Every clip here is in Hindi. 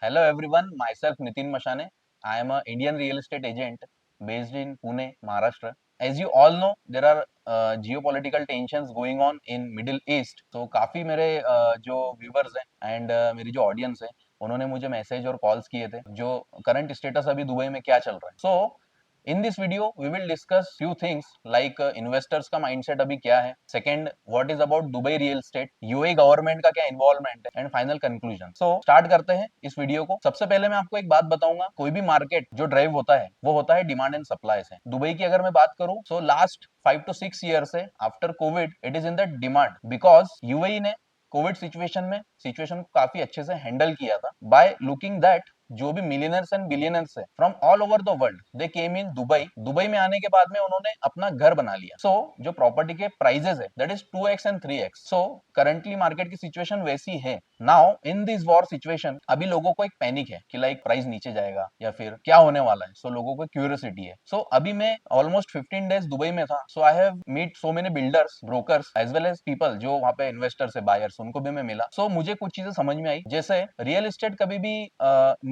Hello everyone, myself Nitin Mashane. I am a Indian real estate agent based in Pune, Maharashtra. As you all know, there are geopolitical tensions going on in Middle East. So काफी मेरे जो व्यूवर्स हैं एंड मेरी जो ऑडियंस है उन्होंने मुझे मैसेज और कॉल्स किए थे जो करंट स्टेटस अभी दुबई में क्या चल रहा है. So in this video we will discuss few things like investors का माइंडसेट अभी क्या है, second what is about Dubai real estate, UAE government का क्या इन्वॉल्वमेंट है and final conclusion. So start करते हैं इस वीडियो को. सबसे पहले मैं आपको एक बात बताऊंगा, कोई भी मार्केट जो ड्राइव होता है वो होता है डिमांड एंड सप्लाई से. दुबई की अगर मैं बात करूं सो लास्ट 5 to 6 ईयर से after Covid it is in the demand because UAE ने कोविड सिचुएशन को काफी अच्छे से हैंडल किया था बाय लुकिंग दैट जो भी मिलियनर्स एंड बिलियनर्स है from all over the world they came in Dubai में आने के बाद में उन्होंने अपना घर बना लिया. सो जो प्रॉपर्टी के प्राइजेस है that is 2x and 3x. So currently market की सिचुएशन वैसी है. Now in this war situation अभी लोगों को एक पैनिक है कि लाइक प्राइस नीचे जाएगा या फिर क्या होने वाला है. सो लोगों को क्यूरियोसिटी है. सो अभी मैं ऑलमोस्ट 15 डेज दुबई में था. So I have meet so many builders, brokers as well as people जो वहाँ पे इन्वेस्टर्स है, बायर्स, उनको भी मैं मिला. सो मुझे कुछ चीजें समझ में आई. जैसे रियल एस्टेट कभी भी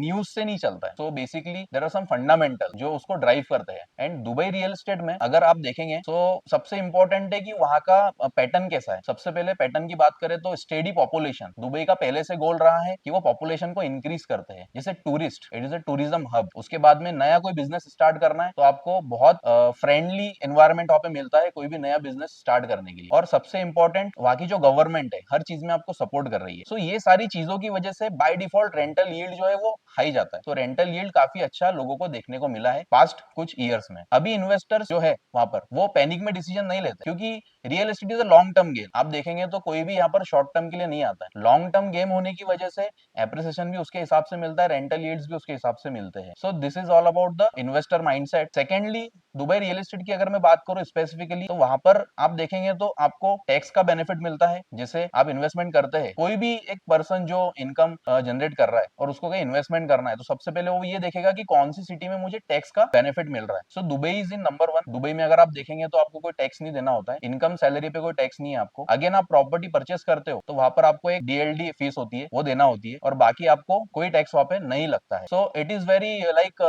न्यूज से नहीं चलता है. So basically there are some fundamental जो उसको ड्राइव करते हैं. एंड दुबई रियल एस्टेट में अगर आप देखेंगे तो सबसे इंपॉर्टेंट है कि वहां का पैटर्न कैसा है. सबसे पहले पैटर्न की बात करें तो स्टेडी पॉपुलेशन. दुबई का पहले से गोल रहा है कि वो पॉपुलेशन को इंक्रीज करते हैं. जैसे tourist, it is a tourism hub. उसके बाद में नया कोई बिजनेस स्टार्ट करना है तो आपको बहुत फ्रेंडली एनवायरमेंट वहां पे मिलता है कोई भी नया बिजनेस स्टार्ट करने के लिए. और सबसे इंपॉर्टेंट वहां की जो गवर्नमेंट है हर चीज में आपको सपोर्ट कर रही है. सो ये सारी चीजों की वजह से बाय डिफॉल्ट रेंटल यील्ड जो है वो हाई जाता है. तो रेंटल यील्ड काफी अच्छा लोगों को देखने को मिला है पास्ट कुछ ईयर्स में. अभी इन्वेस्टर्स जो है वहां पर वो पैनिक में डिसीजन नहीं लेते क्योंकि real estate is a long term game. आप देखेंगे तो कोई भी यहाँ पर शॉर्ट टर्म के लिए नहीं आता है. लॉन्ग टर्म गेम होने की वजह से एप्रिसिएशन भी उसके हिसाब से मिलता है, रेंटल यील्ड्स भी उसके हिसाब से मिलते हैं. So this is all about the investor mindset. Secondly Dubai real estate की अगर मैं बात करूं स्पेसिफिकली तो वहां पर आप देखेंगे तो आपको टैक्स का बेनिफिट मिलता है. जैसे आप इन्वेस्टमेंट करते हैं, कोई भी एक पर्सन जो इनकम जनरेट कर रहा है और उसको कहीं इन्वेस्टमेंट करना है तो सबसे पहले वो ये देखेगा कि कौन सी सिटी में मुझे टैक्स का बेनिफिट मिल रहा है. So Dubai is in number one. Dubai में अगर आप देखेंगे तो आपको कोई टैक्स नहीं देना होता है. इनकम सैलरी पे कोई टैक्स नहीं है आपको. अगेन आप प्रॉपर्टी परचेस करते हो तो वहां पर आपको एक डीएलडी फीस होती है वो देना होती है और बाकी आपको कोई टैक्स वहां पे नहीं लगता है. So it is very like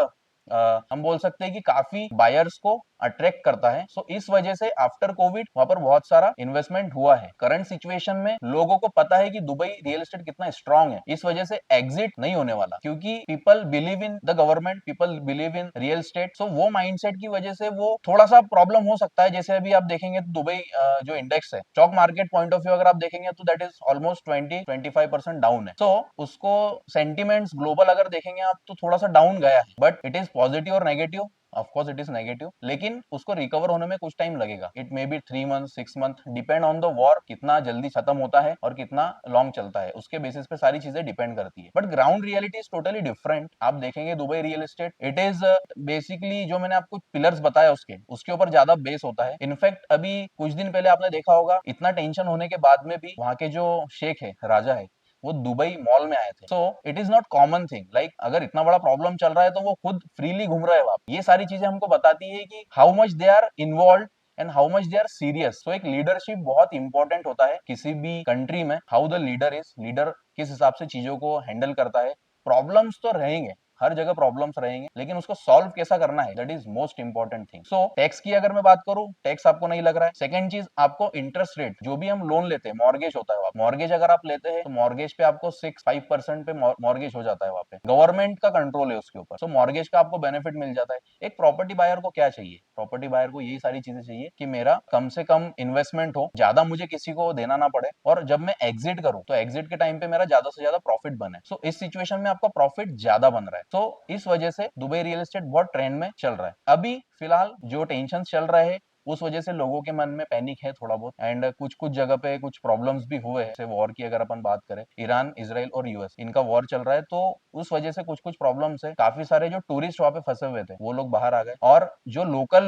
हम बोल सकते हैं कि काफी बायर्स को अट्रैक्ट करता है. सो इस वजह से आफ्टर कोविड वहां पर बहुत सारा इन्वेस्टमेंट हुआ है. करंट सिचुएशन में लोगों को पता है कि दुबई रियल एस्टेट कितना स्ट्रांग है. इस वजह से एग्जिट नहीं होने वाला क्योंकि people believe in the government, people believe in real estate. So वो माइंडसेट की वजह से वो थोड़ा सा प्रॉब्लम हो सकता है. जैसे अभी आप देखेंगे तो दुबई जो इंडेक्स है stock market point of view अगर आप देखेंगे तो दैट इज ऑलमोस्ट 20-25% डाउन है. सो उसको सेंटिमेंट्स ग्लोबल अगर देखेंगे आप तो थोड़ा सा डाउन गया है. बट इट इज पॉजिटिव और negative. Of course it is negative लेकिन उसको रिकवर होने में कुछ टाइम लगेगा. It may be 3 month 6 month depend on the war कितना जल्दी खत्म होता है और कितना लॉन्ग चलता है उसके बेसिस पे सारी चीजें डिपेंड करती है. But ground reality is totally different. आप देखेंगे Dubai real estate it is basically जो मैंने आपको पिलर्स बताया उसके ऊपर ज्यादा बेस होता है. इनफैक्ट अभी कुछ दिन पहले आपने देखा होगा इतना टेंशन होने के बाद में भी वहां के जो शेख है, राजा है, वो दुबई मॉल में आए थे. So it is not common thing. Like अगर इतना बड़ा प्रॉब्लम चल रहा है तो वो खुद फ्रीली घूम रहे हैं वहां. ये सारी चीजें हमको बताती है कि how much they are involve and how much they are serious. So एक लीडरशिप बहुत इंपॉर्टेंट होता है किसी भी कंट्री में. हाउ द लीडर किस हिसाब से चीजों को हैंडल करता है. प्रॉब्लम्स तो रहेंगे, हर जगह प्रॉब्लम्स रहेंगे लेकिन उसको सॉल्व कैसा करना है that is most important thing. So tax की अगर मैं बात करूं, टैक्स आपको नहीं लग रहा है. सेकंड चीज, आपको इंटरेस्ट रेट जो भी हम लोन लेते हैं, मॉर्गेज होता है, मॉर्गेज अगर आप लेते हैं तो मॉर्गेज पे आपको 6-5% पे मॉर्गेज हो जाता है वहां पे. गवर्नमेंट का कंट्रोल है उसके ऊपर. सो मॉर्गेज का आपको बेनिफिट मिल जाता है. एक प्रॉपर्टी बायर को क्या चाहिए? प्रॉपर्टी बायर को यही सारी चीजें चाहिए कि मेरा कम से कम इन्वेस्टमेंट हो, ज्यादा मुझे किसी को देना ना पड़े और जब मैं एग्जिट करूं तो एग्जिट के टाइम पे मेरा ज्यादा से ज्यादा प्रॉफिट बने. सो इस सिचुएशन में आपका प्रॉफिट ज्यादा बन रहा है. तो इस वजह से दुबई रियल एस्टेट बहुत ट्रेंड में चल रहा है. अभी फिलहाल जो टेंशन चल रहे हैं उस वजह से लोगों के मन में पैनिक है थोड़ा बहुत. एंड कुछ कुछ जगह पे कुछ प्रॉब्लम्स भी हुए हैं. जैसे वॉर की अगर अपन बात करें, ईरान, इजराइल और यूएस, इनका वॉर चल रहा है तो उस वजह से कुछ कुछ प्रॉब्लम्स है. काफी सारे जो टूरिस्ट वहां पे फंसे हुए थे वो लोग बाहर आ गए और जो लोकल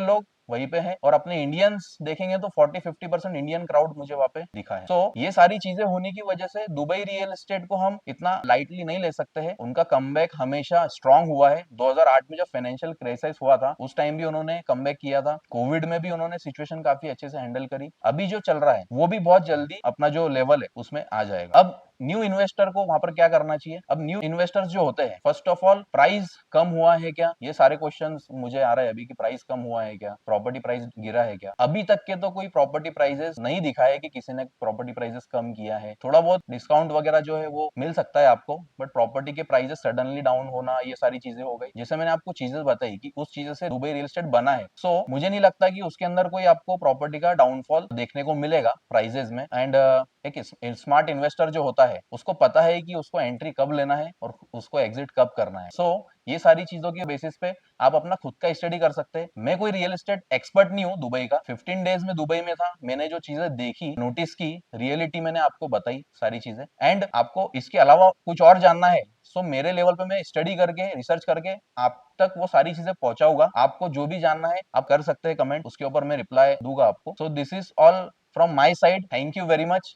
लोग वहीं पे है. और अपने इंडियंस देखेंगे तो 40-50% इंडियन क्राउड मुझे वहां पे दिखा है. तो ये सारी चीजें होने की वजह से दुबई रियल एस्टेट को हम इतना लाइटली नहीं ले सकते हैं. उनका कमबैक हमेशा स्ट्रांग हुआ है. 2008 में जब फाइनेंशियल क्राइसिस हुआ था उस टाइम भी उन्होंने कमबैक किया था. कोविड में भी उन्होंने सिचुएशन काफी अच्छे से हैंडल करी. अभी जो चल रहा है वो भी बहुत जल्दी अपना जो लेवल है उसमें आ जाएगा. अब न्यू इन्वेस्टर को वहां पर क्या करना चाहिए? अब न्यू इन्वेस्टर्स जो होते हैं, फर्स्ट ऑफ ऑल प्राइस कम हुआ है क्या? ये सारे क्वेश्चंस मुझे आ रहे हैं अभी कि प्राइस कम हुआ है क्या, प्रॉपर्टी प्राइस गिरा है क्या? अभी तक के तो कोई प्रॉपर्टी प्राइसेस नहीं दिखा है कि किसी ने प्रॉपर्टी प्राइसेस कम किया है। थोड़ा बहुत डिस्काउंट वगैरह जो है वो मिल सकता है आपको, बट प्रॉपर्टी के प्राइसेस सडनली डाउन होना, ये सारी चीजें हो गई। जैसे मैंने आपको चीजें बताई कि उस चीजें से दुबई रियल एस्टेट बना है, सो मुझे नहीं लगता कि उसके अंदर कोई आपको प्रॉपर्टी का डाउनफॉल देखने को मिलेगा प्राइसेस में। एंड एक स्मार्ट इन्वेस्टर जो होता है उसको पता है कि उसको एंट्री कब लेना है और उसको एग्जिट कब करना है। सो ये सारी चीजों के बेसिस पे आप अपना खुद का स्टडी कर सकते हैं। मैं कोई रियल एस्टेट एक्सपर्ट नहीं हूँ दुबई का, 15 डेज में दुबई में था, मैंने जो चीजें देखी, नोटिस की, रियलिटी मैंने आपको बताई सारी चीजें। एंड आपको इसके अलावा कुछ और जानना है, सो मेरे लेवल पे मैं स्टडी करके, रिसर्च करके आप तक वो सारी चीजें पहुंचाऊंगा। आपको जो भी जानना है आप कर सकते हैं कमेंट, उसके ऊपर मैं रिप्लाई दूंगा आपको। So this is all from my side, thank you very much.